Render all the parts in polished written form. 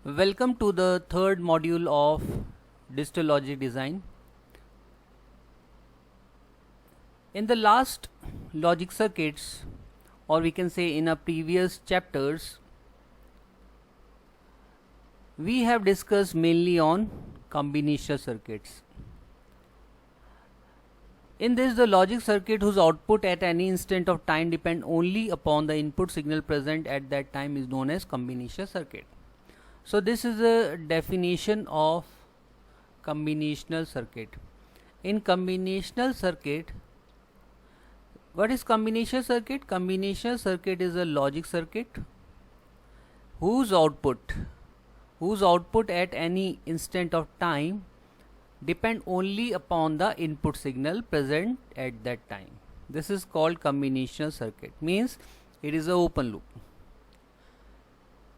Welcome to the third module of digital logic design. In the last logic circuits, or we can say in our previous chapters, we have discussed mainly on combinational circuits. In this, the logic circuit whose output at any instant of time depend only upon the input signal present at that time is known as combinational circuit. So this is a definition of combinational circuit. In combinational circuit, what is combinational circuit? Combinational circuit is a logic circuit whose output at any instant of time depend only upon the input signal present at that time. This is called combinational circuit, means it is an open loop.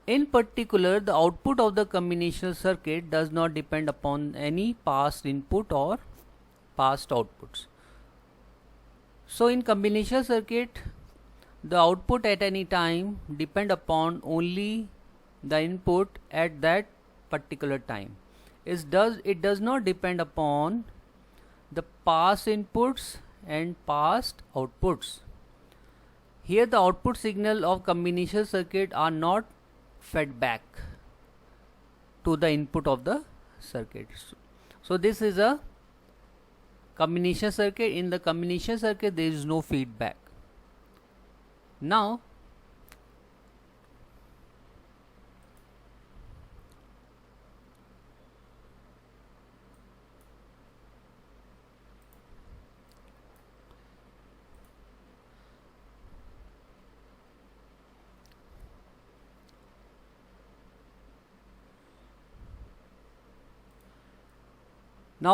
In particular, the output of the combinational circuit does not depend upon any past input or past outputs. So in combinational circuit, the output at any time depend upon only the input at that particular time. It does not depend upon the past inputs and past outputs. Here the output signal of combinational circuit are not fed back to the input of the circuit. So this is a combination circuit. In the combination circuit there is no feedback. Now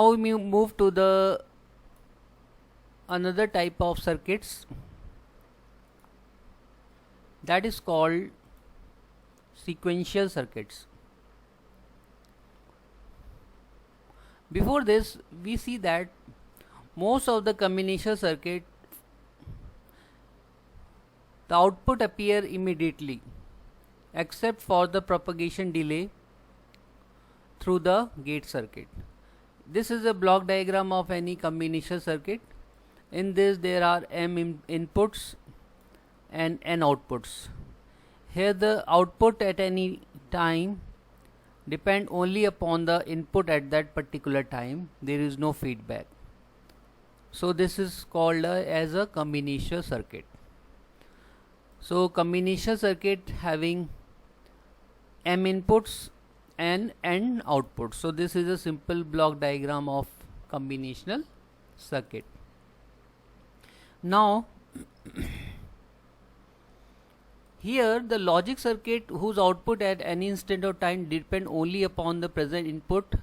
we move to the another type of circuits, that is called sequential circuits. Before this, we see that most of the combinational circuit, the output appear immediately except for the propagation delay through the gate circuit. This is a block diagram of any combinational circuit. In this there are m inputs and n outputs. Here the output at any time depend only upon the input at that particular time. There is no feedback. So this is called as a combinational circuit. So combinational circuit having m inputs and n outputs. So this is a simple block diagram of combinational circuit. Now here the logic circuit whose output at any instant of time depend only upon the present input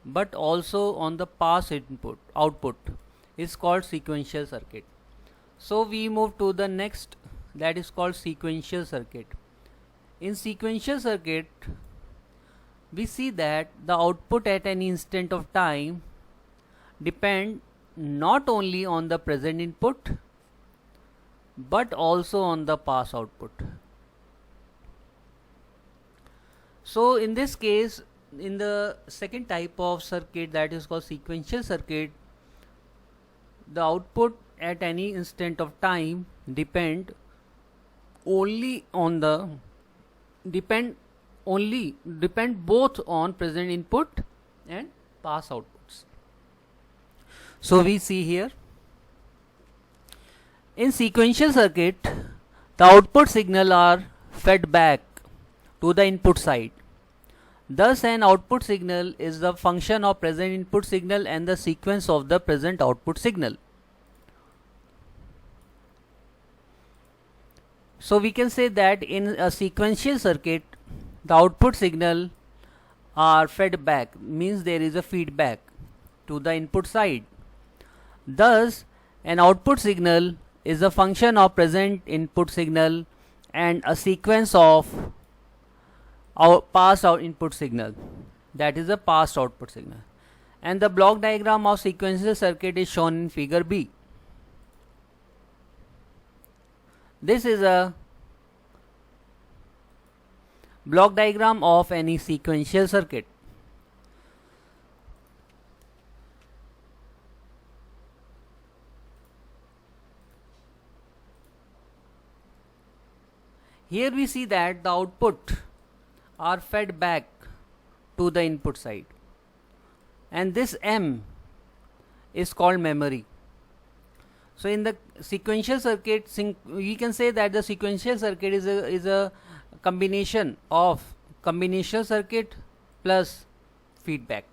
but also on the past output is called sequential circuit. So we move to the next, that is called sequential circuit. In sequential circuit we see that the output at any instant of time depend not only on the present input but also on the past output. So in this case, in the second type of circuit, that is called sequential circuit, the output at any instant of time depend both on present input and past outputs. So we see here in sequential circuit the output signal are fed back to the input side. Thus an output signal is the function of present input signal and the sequence of the present output signal. So we can say that in a sequential circuit the output signal are fed back, means there is a feedback to the input side. Thus an output signal is a function of present input signal and a sequence of our past input signal, that is a past output signal. And the block diagram of sequential circuit is shown in figure B. This is a Block diagram of any sequential circuit. Here we see that the output are fed back to the input side, and this M is called memory. So in the sequential circuit, we can say that the sequential circuit is a combination of combinational circuit plus feedback.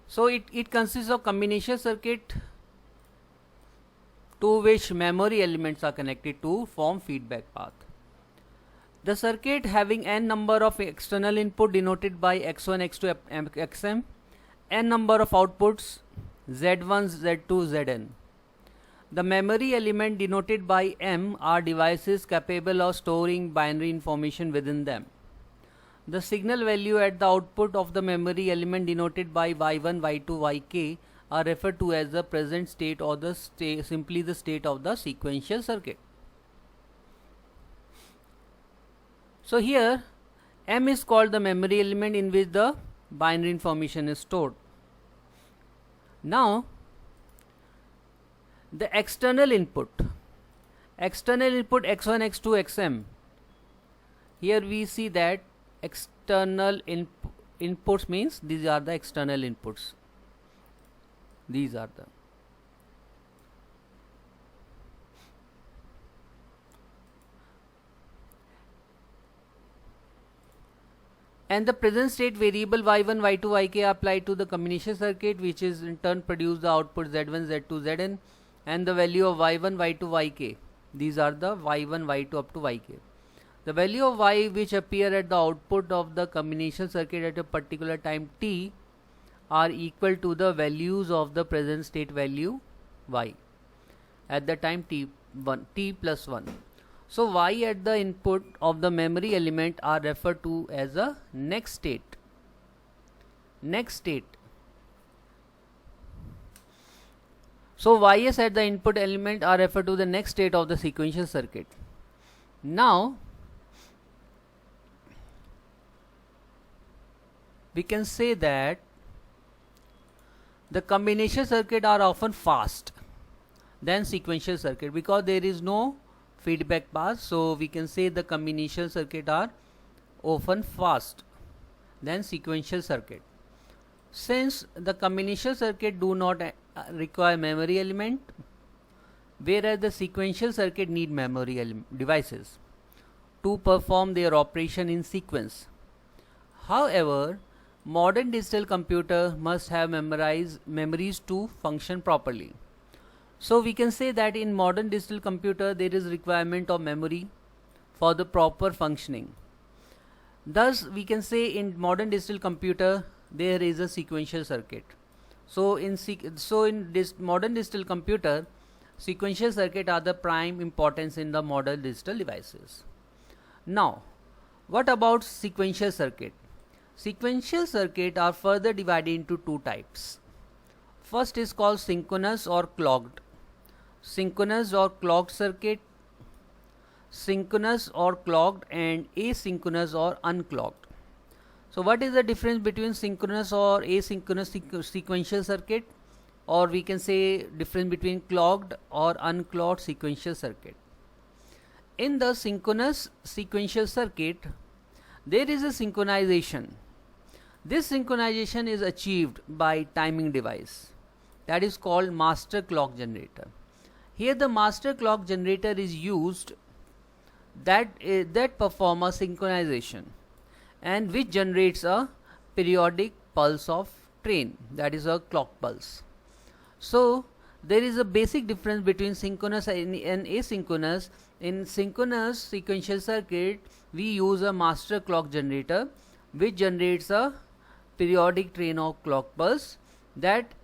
So it consists of combination circuit to which memory elements are connected to form feedback path. The circuit having n number of external input denoted by x1, x2, xm, n number of outputs z1, z2, zn. The memory element denoted by m are devices capable of storing binary information within them. The signal value at the output of the memory element denoted by y1, y2, yk are referred to as the present state or the simply the state of the sequential circuit. So here M is called the memory element in which the binary information is stored. Now the external input x1, x2, xm. Here we see that external inputs means these are the external inputs. These are the and the present state variable y1, y2, yk are applied to the combination circuit, which is in turn produce the output z1, z2, zn, and the value of y1, y2, yk. These are the y1, y2 up to yk. The value of y which appear at the output of the combination circuit at a particular time t are equal to the values of the present state value y at the time t plus 1. So y at the input of the memory element are referred to as a next state. So ys at the input element are referred to the next state of the sequential circuit. Now we can say that the combination circuit are often fast than sequential circuit because there is no feedback path. So we can say the combination circuit are often fast than sequential circuit. Since the combination circuit do not require memory element, whereas the sequential circuit need memory devices to perform their operation in sequence. However, modern digital computer must have memories to function properly. So we can say that in modern digital computer there is requirement of memory for the proper functioning. Thus we can say in modern digital computer there is a sequential circuit. So in this modern digital computer, sequential circuit are the prime importance in the modern digital devices. Now what about sequential circuit? Sequential circuit are further divided into two types. First is called synchronous or clocked. Synchronous or clocked circuit, synchronous or clocked, and asynchronous or unclocked. So what is the difference between synchronous or asynchronous sequential circuit, or we can say difference between clocked or unclocked sequential circuit? In the synchronous sequential circuit there is a synchronization. This synchronization is achieved by timing device that is called master clock generator. Here the master clock generator is used that perform a synchronization and which generates a periodic pulse of train, that is a clock pulse. So there is a basic difference between synchronous and asynchronous. In synchronous sequential circuit we use a master clock generator which generates a periodic train of clock pulse that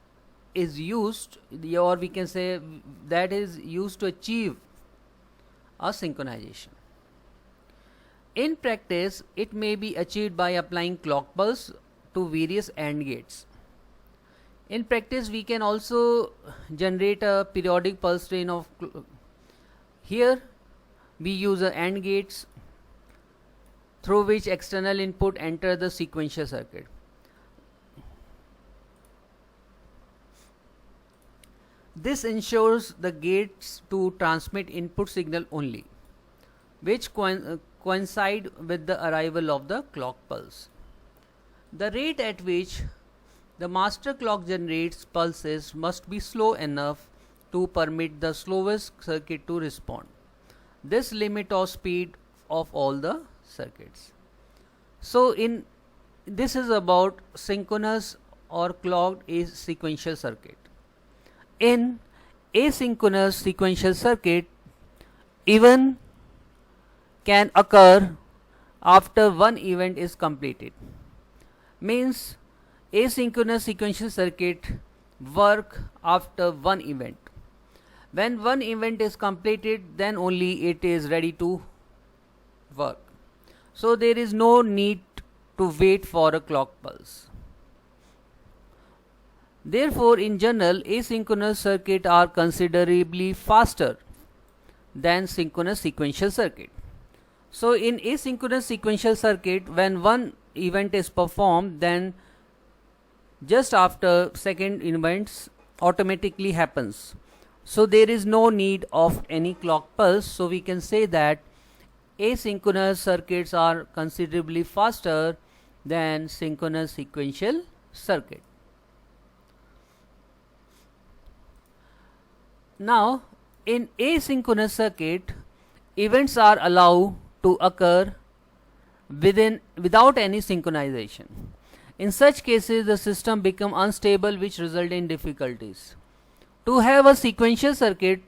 is used, or we can say that is used to achieve a synchronization. In practice it may be achieved by applying clock pulse to various AND gates. In practice, we can also generate a periodic pulse train of here we use a AND gates through which external input enter the sequential circuit. This ensures the gates to transmit input signal only, which coincide with the arrival of the clock pulse. The rate at which the master clock generates pulses must be slow enough to permit the slowest circuit to respond. This limit of speed of all the circuits. So this is about synchronous or clocked sequential circuit. In asynchronous sequential circuit, even can occur after one event is completed. Means asynchronous sequential circuit work after one event. When one event is completed, then only it is ready to work. So there is no need to wait for a clock pulse. Therefore, in general, asynchronous circuits are considerably faster than synchronous sequential circuit. So in asynchronous sequential circuit, when one event is performed, then just after second events automatically happens. So there is no need of any clock pulse. So we can say that asynchronous circuits are considerably faster than synchronous sequential circuit. Now in asynchronous circuit, events are allowed to occur without any synchronization. In such cases, the system becomes unstable, which result in difficulties. To have a sequential circuit,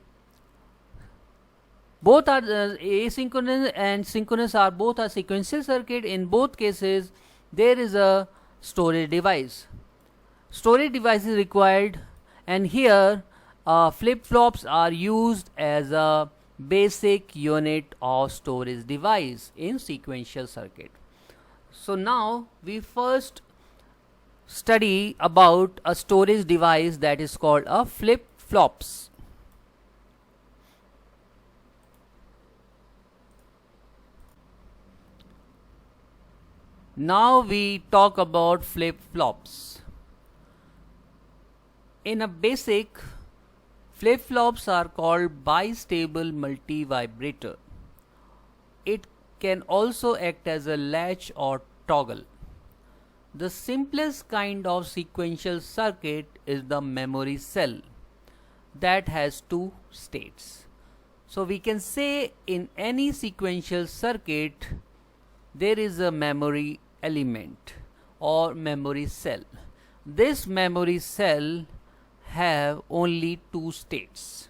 both are asynchronous and synchronous are both a sequential circuit. In both cases, there is a storage device. Storage device is required, and here flip-flops are used as a basic unit of storage device in sequential circuit. So now we first study about a storage device that is called a flip-flops. Now we talk about flip-flops. In a basic, flip-flops are called bistable multi-vibrator. It can also act as a latch or toggle. The simplest kind of sequential circuit is the memory cell that has two states. So we can say in any sequential circuit there is a memory element or memory cell. This memory cell have only two states.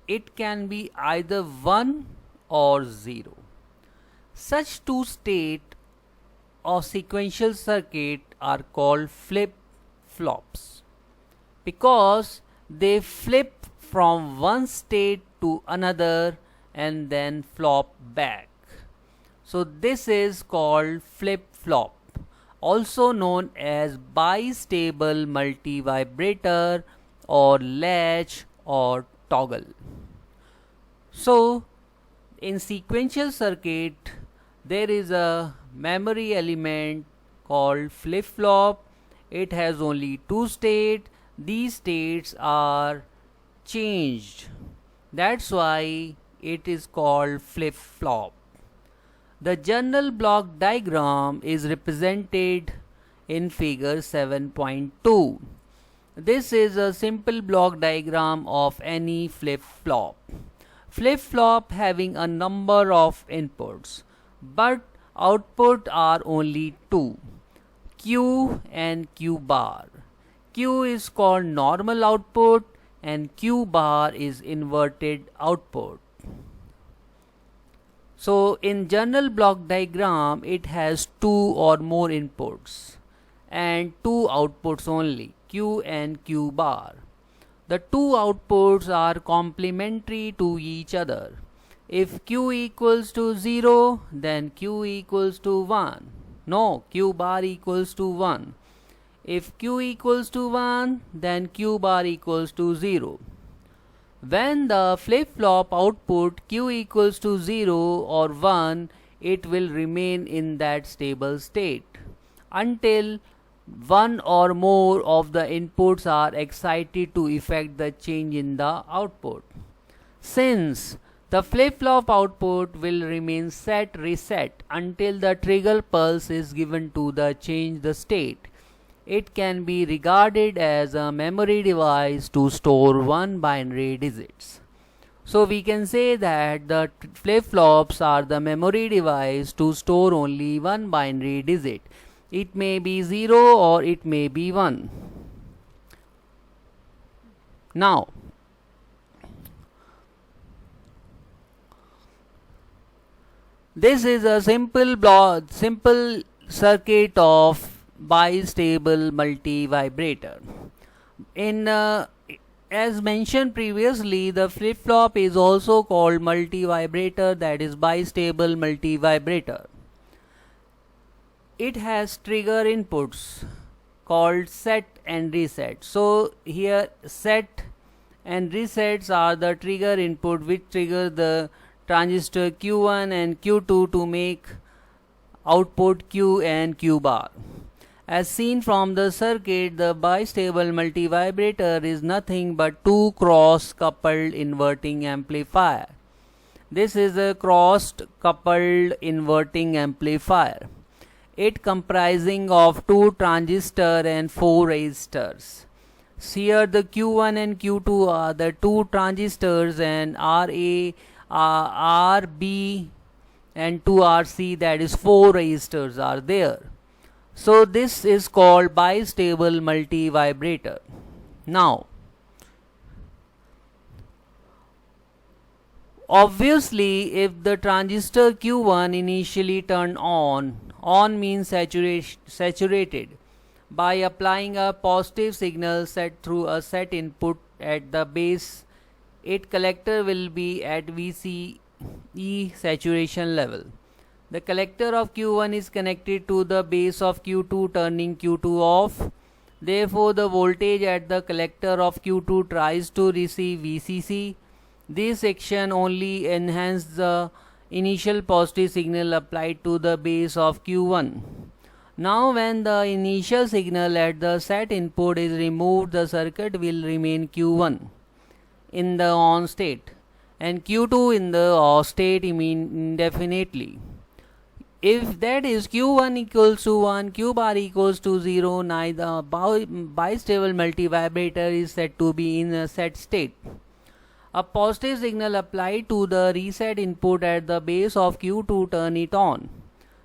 It can be either 1 or 0. Such two states of sequential circuit are called flip-flops because they flip from one state to another and then flop back. So this is called flip-flop, also known as bistable multi-vibrator or latch or toggle. So in sequential circuit there is a memory element called flip-flop. It has only two states. These states are changed. That's why it is called flip-flop. The general block diagram is represented in figure 7.2. This is a simple block diagram of any flip-flop. Flip-flop having a number of inputs, but output are only two, Q and Q bar. Q is called normal output and Q bar is inverted output. So in general block diagram it has two or more inputs and two outputs only, Q and Q bar. The two outputs are complementary to each other. If Q equals to 0, then Q equals to 1. No, Q bar equals to 1. If Q equals to 1, then Q bar equals to 0. When the flip-flop output Q equals to 0 or 1, it will remain in that stable state until one or more of the inputs are excited to effect the change in the output. Since the flip-flop output will remain set reset until the trigger pulse is given to the change the state, it can be regarded as a memory device to store one binary digits. So we can say that the flip-flops are the memory device to store only one binary digit. It may be 0 or it may be 1. Now, this is a simple circuit of bistable multi-vibrator. As mentioned previously, the flip-flop is also called multi-vibrator, that is bistable multi-vibrator. It has trigger inputs called set and reset. So here set and resets are the trigger input which trigger the transistor Q1 and Q2 to make output Q and Q bar. As seen from the circuit, the bistable multivibrator is nothing but two cross-coupled inverting amplifier. This is a cross-coupled inverting amplifier. It comprising of two transistor and four resistors. Here the Q1 and Q2 are the two transistors and RA, RB and 2RC, that is four resistors are there. So this is called bistable multivibrator. Now, obviously if the transistor Q1 initially turned on means saturated, by applying a positive signal set through a set input at the base, its collector will be at VCE saturation level. The collector of Q1 is connected to the base of Q2, turning Q2 off. Therefore, the voltage at the collector of Q2 tries to receive VCC. This section only enhances the initial positive signal applied to the base of Q1. Now, when the initial signal at the set input is removed, the circuit will remain Q1 in the on state and Q2 in the off state indefinitely. If that is Q1 equals to 1, Q bar equals to 0, neither bistable multivibrator is said to be in a set state. A positive signal applied to the reset input at the base of Q2 turn it on.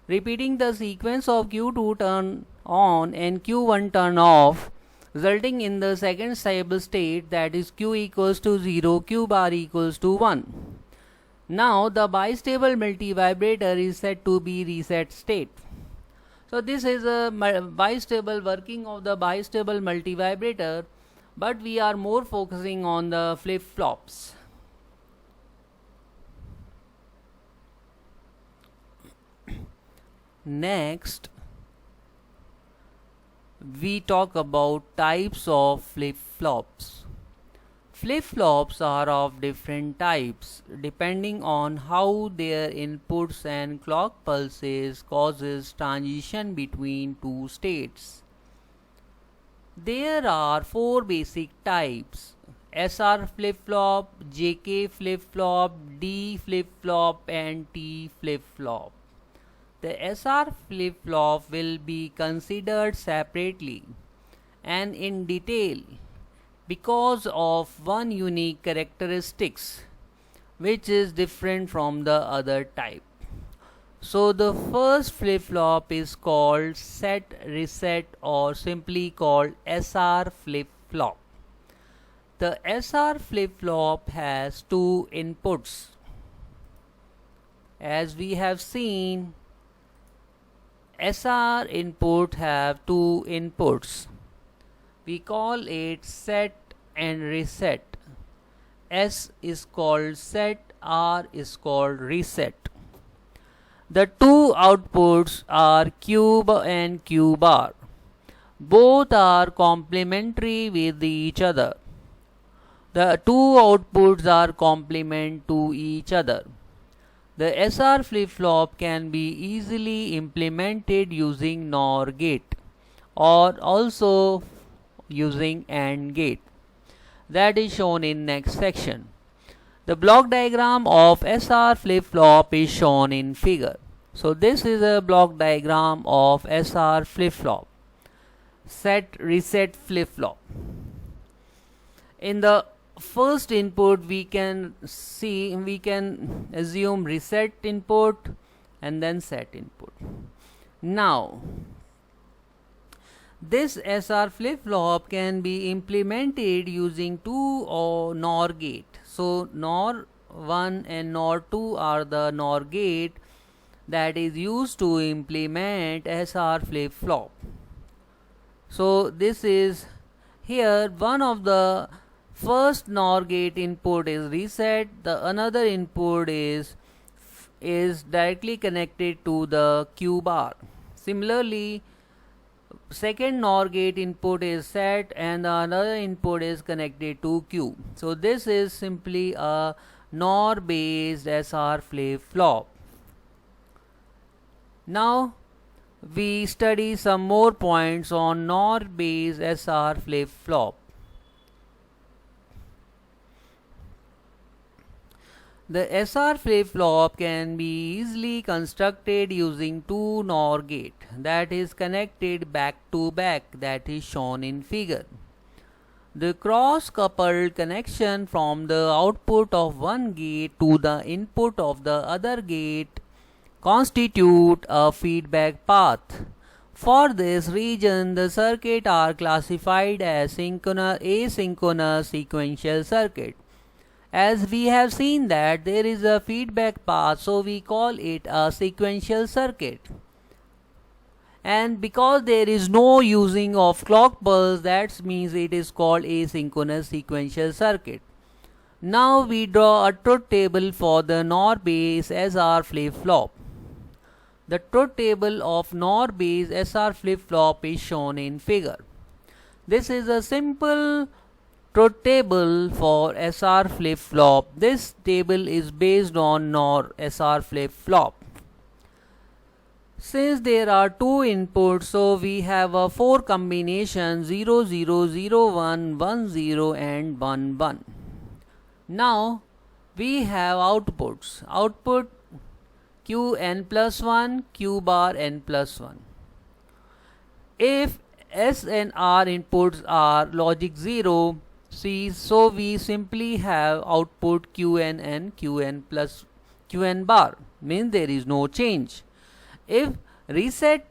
Repeating the sequence of Q2 turn on and Q1 turn off, resulting in the second stable state, that is Q equals to 0, Q bar equals to 1. Now the bistable multivibrator is said to be reset state. So this is a bistable working of the bistable multivibrator, but we are more focusing on the flip-flops. Next, we talk about types of flip-flops. Flip-flops are of different types depending on how their inputs and clock pulses causes transition between two states. There are four basic types: SR flip-flop, JK flip-flop, D flip-flop and T flip-flop. The SR flip-flop will be considered separately and in detail because of one unique characteristics which is different from the other type. So the first flip-flop is called set reset or simply called SR flip-flop. The SR flip-flop has two inputs. As we have seen, SR input have two inputs. We call it set and reset. S is called set, R is called reset. The two outputs are Q and Q bar. Both are complementary with each other. The two outputs are complement to each other. The SR flip-flop can be easily implemented using NOR gate or also using AND gate. That is shown in next section. The block diagram of SR flip-flop is shown in figure. So this is a block diagram of SR flip-flop. Set reset flip-flop. In the first input we can assume reset input and then set input. Now this SR flip-flop can be implemented using two or NOR gate. So NOR 1 and NOR 2 are the NOR gate that is used to implement SR flip-flop. So this is here one of the first NOR gate input is reset, the another input is directly connected to the Q bar. Similarly, second NOR gate input is set and the another input is connected to Q. So this is simply a NOR based SR flip-flop. Now we study some more points on NOR based SR flip-flop. The SR flip-flop can be easily constructed using two NOR gate that is connected back to back, that is shown in figure. The cross-coupled connection from the output of one gate to the input of the other gate constitute a feedback path. For this reason, the circuits are classified as asynchronous sequential circuit. As we have seen that there is a feedback path, so we call it a sequential circuit. And because there is no using of clock pulse, that means it is called asynchronous sequential circuit. Now we draw a truth table for the NOR based SR flip-flop. The truth table of NOR based SR flip-flop is shown in figure. This is a simple truth table for SR flip-flop. This table is based on NOR SR flip-flop. Since there are two inputs, so we have a 4 combination 0 0 0 1 1 0 and 1 1. Now we have outputs. Output Q n plus 1, Q bar n plus 1. If S and R inputs are logic 0, so we simply have output Qn and Qn plus Qn bar, means there is no change. If reset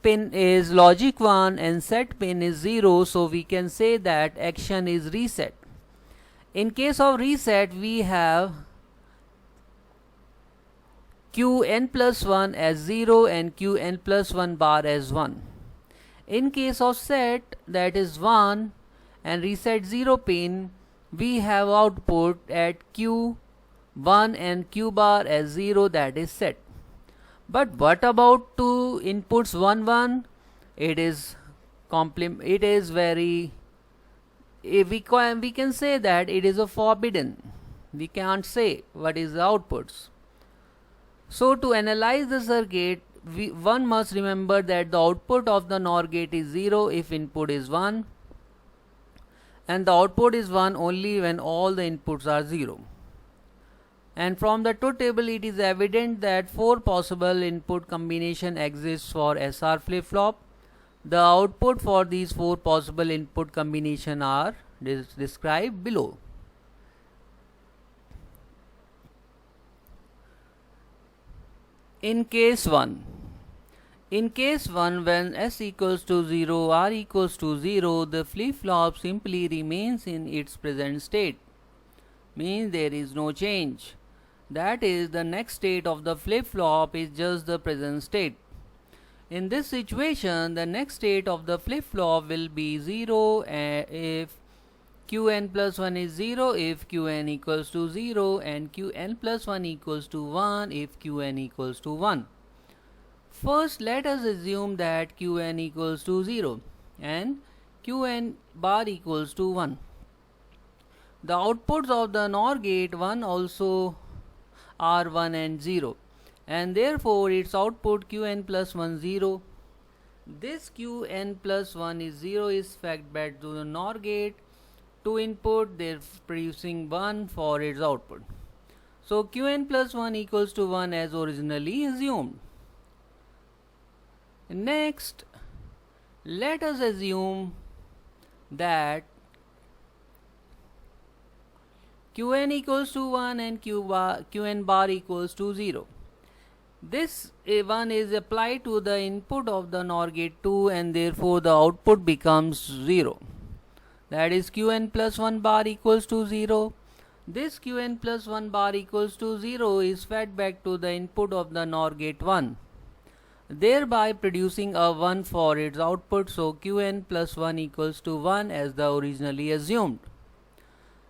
pin is logic 1 and set pin is 0, so we can say that action is reset. In case of reset, we have Qn plus 1 as 0 and Qn plus 1 bar as 1. In case of set, that is 1 and reset 0 pin, we have output at Q1 and Q bar as 0, that is set. But what about two inputs 1 1? It is very, we can say that it is a forbidden. We can't say what is the outputs. So to analyze the circuit, one must remember that the output of the NOR gate is 0 if input is 1, and the output is 1 only when all the inputs are 0. And from the truth table, it is evident that 4 possible input combination exists for SR flip-flop. The output for these 4 possible input combination are described below. In case 1, when S equals to 0, R equals to 0, the flip-flop simply remains in its present state, means there is no change. That is, the next state of the flip-flop is just the present state. In this situation, the next state of the flip-flop will be 0 if Qn plus 1 is 0 if Qn equals to 0 and Qn plus 1 equals to 1 if Qn equals to 1. First, let us assume that Qn equals to 0. and Qn bar equals to 1. The outputs of the NOR gate 1 also are 1 and 0, and therefore its output Qn plus 1 0. This Qn plus 1 is 0 is fed back to the NOR gate. To input, they're producing 1 for its output. So Qn plus 1 equals to 1 as originally assumed. Next, let us assume that Qn equals to 1 and Qn bar equals to 0. This 1 is applied to the input of the NOR gate 2 and therefore the output becomes 0. That is Qn plus 1 bar equals to 0. This Qn plus 1 bar equals to 0 is fed back to the input of the NOR gate 1, thereby producing a 1 for its output. So Qn plus 1 equals to 1 as the originally assumed.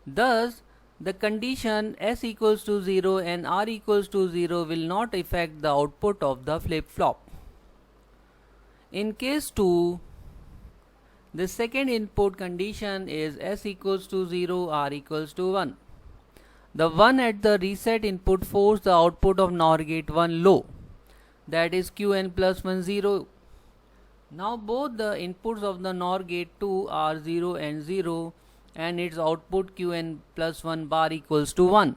Thus, the condition S equals to 0 and R equals to 0 will not affect the output of the flip-flop. In case 2, the second input condition is S equals to 0, R equals to 1. The 1 at the reset input forces the output of NOR gate 1 low, that is Qn plus 1 0. Now both the inputs of the NOR gate 2 are 0 and 0, and its output Qn plus 1 bar equals to 1.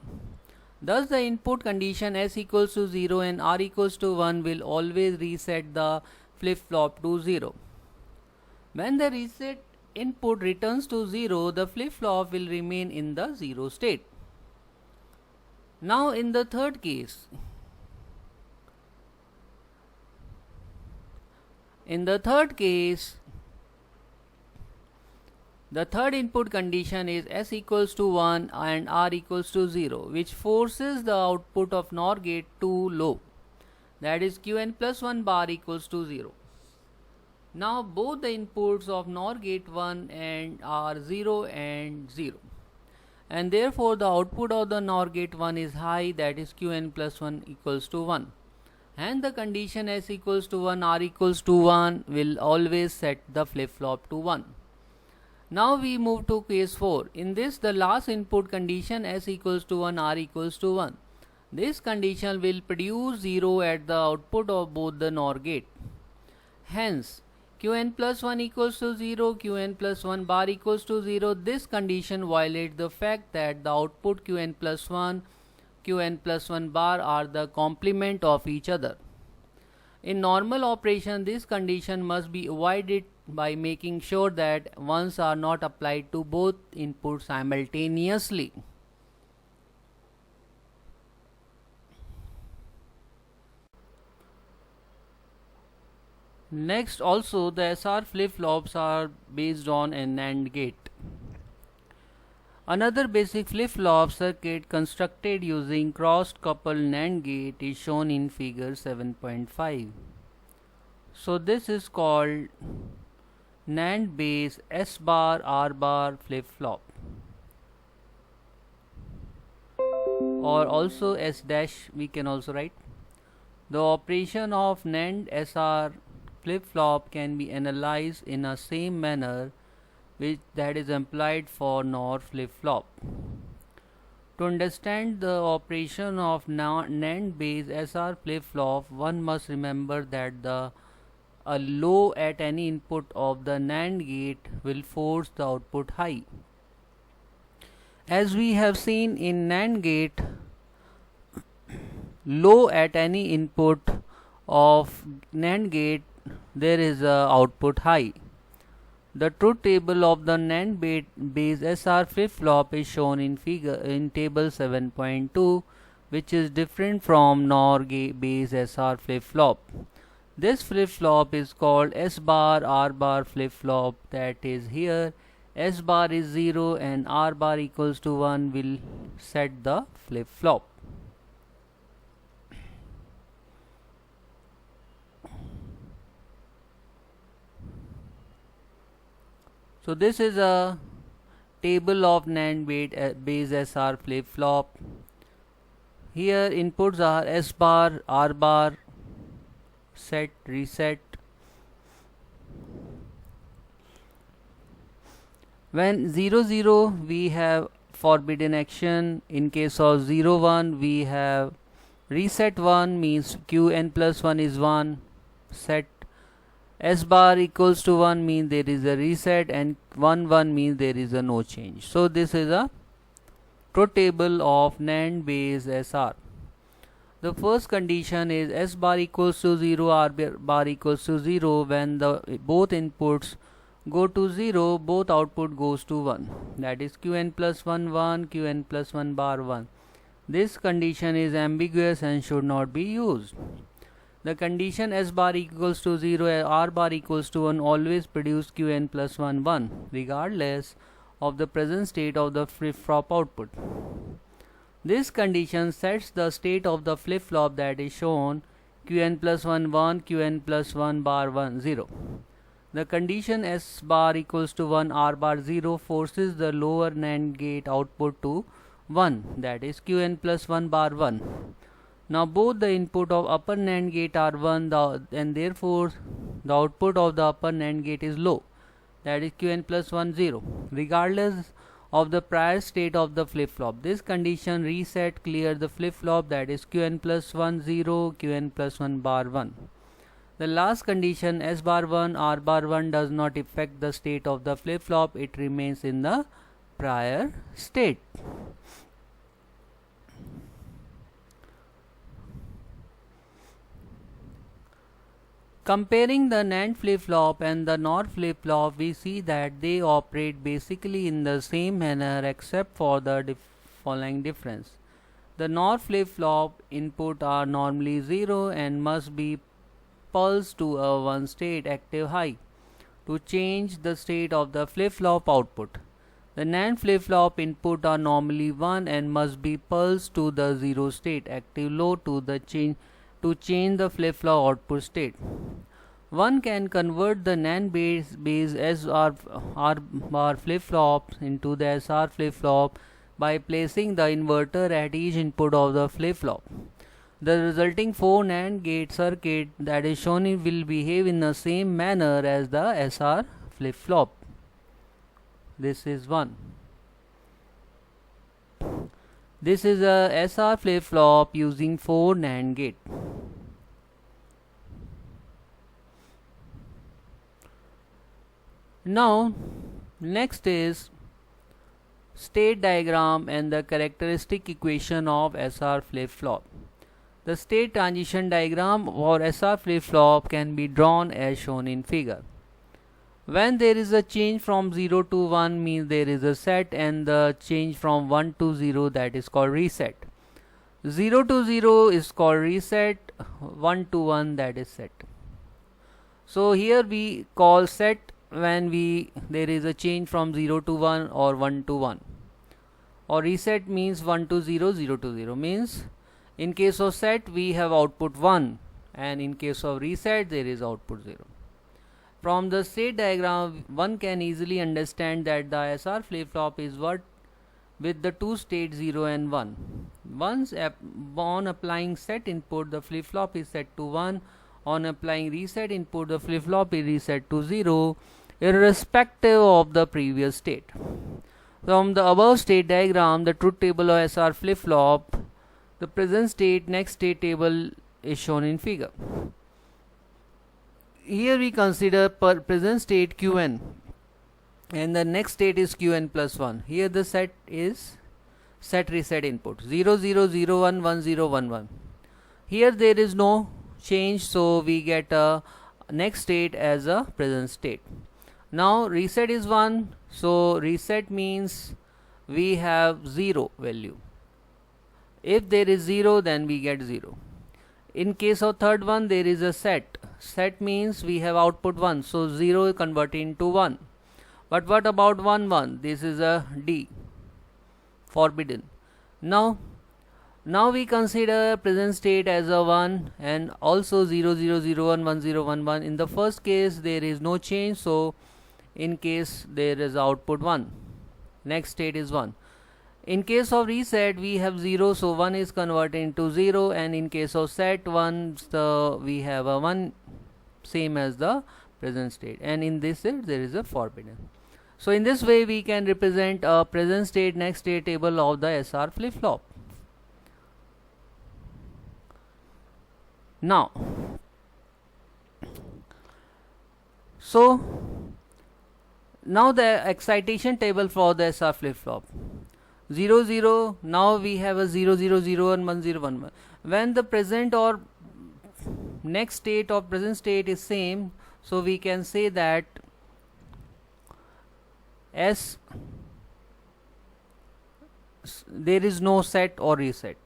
Thus the input condition S equals to 0 and R equals to 1 will always reset the flip-flop to 0. When the reset input returns to 0, the flip-flop will remain in the 0 state. Now in the third case, the third input condition is S equals to 1 and R equals to 0, which forces the output of NOR gate 2 low, that is Qn plus 1 bar equals to 0. Now both the inputs of NOR gate 1 and are 0 and 0, and therefore the output of the NOR gate 1 is high, that is Qn plus 1 equals to 1, and the condition S equals to 1, R equals to 1 will always set the flip-flop to 1. Now we move to case 4. In this, the last input condition S equals to 1, R equals to 1. This condition will produce 0 at the output of both the NOR gate. Hence, Qn plus 1 equals to 0, Qn plus 1 bar equals to 0. This condition violates the fact that the output Qn plus 1, Qn plus 1 bar are the complement of each other. In normal operation, this condition must be avoided by making sure that ones are not applied to both inputs simultaneously. Next, also the SR flip-flops are based on a NAND gate. Another basic flip-flop circuit constructed using cross-coupled NAND gate is shown in figure 7.5. So this is called NAND base S bar R bar flip-flop, or also S dash we can also write. The operation of NAND SR flip-flop can be analyzed in a same manner which that is employed for NOR flip-flop. To understand the operation of NAND base SR flip-flop, one must remember that a low at any input of the NAND gate will force the output high. As we have seen in NAND gate, low at any input of NAND gate there is a output high. The truth table of the NAND base SR flip-flop is shown in table 7.2, which is different from NOR base SR flip-flop. This flip-flop is called S bar R bar flip-flop, that is here S bar is 0 and R bar equals to 1 will set the flip-flop. So this is a table of NAND base SR flip-flop. Here inputs are S bar, R bar, set, reset. When 0 0 we have forbidden action. In case of 0 1 we have reset 1, means qn plus 1 is 1. Set s bar equals to 1 means there is a reset, and 1 1 means there is a no change. So this is a truth table of NAND based SR. The first condition is s bar equals to 0, r bar equals to 0. When the both inputs go to 0, both output goes to 1. That is qn plus 1 1, qn plus 1 bar 1. This condition is ambiguous and should not be used. The condition s bar equals to 0, r bar equals to 1 always produce qn plus 1 1 regardless of the present state of the flip-flop output. This condition sets the state of the flip-flop that is shown qn plus 1 1, qn plus 1 bar 1 0. The condition s bar equals to 1, r bar 0 forces the lower NAND gate output to 1, that is qn plus 1 bar 1. Now both the input of upper NAND gate are 1 and therefore the output of the upper NAND gate is low, that is qn plus 1 0, regardless of the prior state of the flip-flop. This condition reset clear the flip-flop, that is qn plus 1 0, qn plus 1 bar 1. The last condition s bar 1, r bar 1 does not affect the state of the flip-flop, it remains in the prior state. Comparing the NAND flip-flop and the NOR flip-flop, we see that they operate basically in the same manner except for the following difference. The NOR flip-flop input are normally 0 and must be pulsed to a 1 state active high to change the state of the flip-flop output. The NAND flip-flop input are normally 1 and must be pulsed to the 0 state active low to change the flip-flop output state. One can convert the NAND based SR bar flip-flop into the SR flip-flop by placing the inverter at each input of the flip-flop. The resulting 4 NAND gate circuit that is shown will behave in the same manner as the SR flip-flop. This is one. This is a SR flip-flop using 4 NAND gate. Now next is state diagram and the characteristic equation of SR flip-flop. The state transition diagram for SR flip-flop can be drawn as shown in figure. When there is a change from 0 to 1 means there is a set, and the change from 1 to 0, that is called reset. 0 to 0 is called reset, 1 to 1, that is set. So here we call set when there is a change from 0 to 1 or 1 to 1, or reset means 1 to 0, 0 to 0 means in case of set we have output 1, and in case of reset there is output 0. From the state diagram one can easily understand that the SR flip-flop is what with the two states 0 and 1. Once on applying set input the flip-flop is set to 1, on applying reset input the flip-flop is reset to 0 irrespective of the previous state. From the above state diagram, the truth table of SR flip-flop, the present state, next state table is shown in figure. Here we consider present state Qn and the next state is Qn plus 1. Here the set is set reset input 0 0 0 1 1 0 1 1. Here there is no change, so we get a next state as a present state. Now reset is 1, so reset means we have 0 value. If there is 0 then we get 0. In case of third one there is a set. Set means we have output 1, so 0 is converted into 1. But what about 1 1? This is a D, forbidden. Now we consider present state as a 1 and also 0 0 0 1 1 0 1 1. In the first case there is no change, so in case there is output 1, next state is 1. In case of reset we have 0, so 1 is converted into 0, and in case of set 1 we have a 1 same as the present state, and in this set there is a forbidden. So in this way we can represent a present state next state table of the SR flip flop. Now, so now the excitation table for the SR flip flop 0 0, now we have a 0 0 0 1 1 0 1 1. When the present or next state or present state is same, so we can say that there is no set or reset.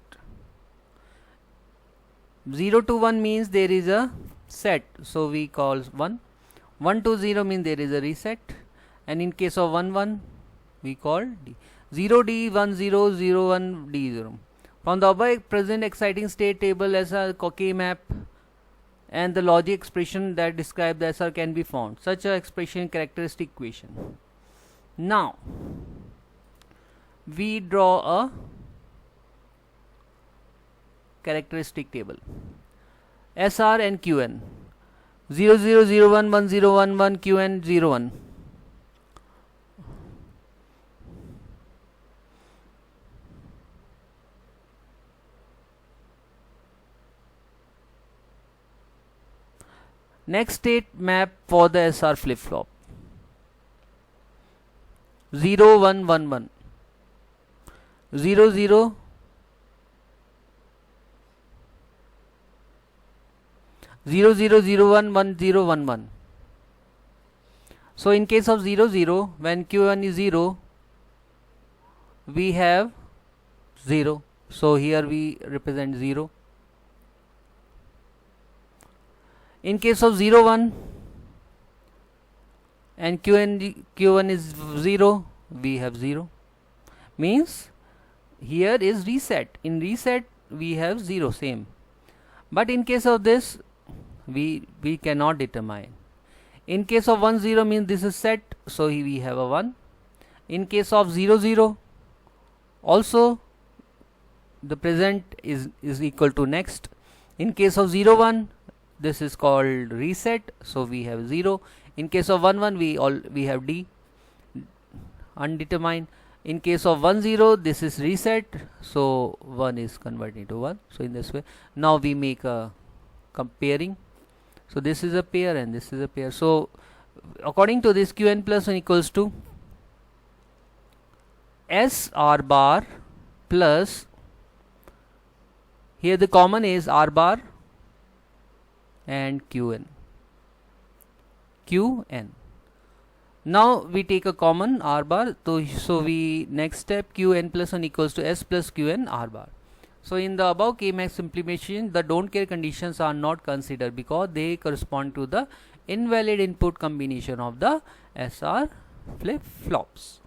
0 to 1 means there is a set, so we call 1. 1 to 0 means there is a reset, and in case of 1 1 we call D. 0 D 1 0 0 1 D 0. From the above present exciting state table SR K map and the logic expression that describe the SR can be found. Such a expression characteristic equation. Now we draw a characteristic table SR and Qn 0 0 0 1 1 0 1 1 Qn 0 1. Next state map for the SR flip flop 0 1 1 1 0 0 0 0 0 1 1 0 1 1. So in case of 0 0, when Q1 is 0, we have 0. So here we represent 0. In case of 0 1 and Q1 is 0, we have 0. Means here is reset. In reset we have 0 same. But in case of this we cannot determine. In case of 1 0 means this is set, so we have a 1. In case of 0 0 also the present is equal to next. In case of 0 1 this is called reset, so we have 0. In case of 1 1 we have D undetermined. In case of 1 0 this is reset, so 1 is converted to 1. So in this way now we make a comparing. So this is a pair and this is a pair. So according to this, Qn plus 1 equals to S R bar plus, here the common is R bar and Qn. Now we take a common R bar, so we next step Qn plus 1 equals to S plus Qn R bar. So in the above K-max implementation, the don't care conditions are not considered because they correspond to the invalid input combination of the SR flip flops.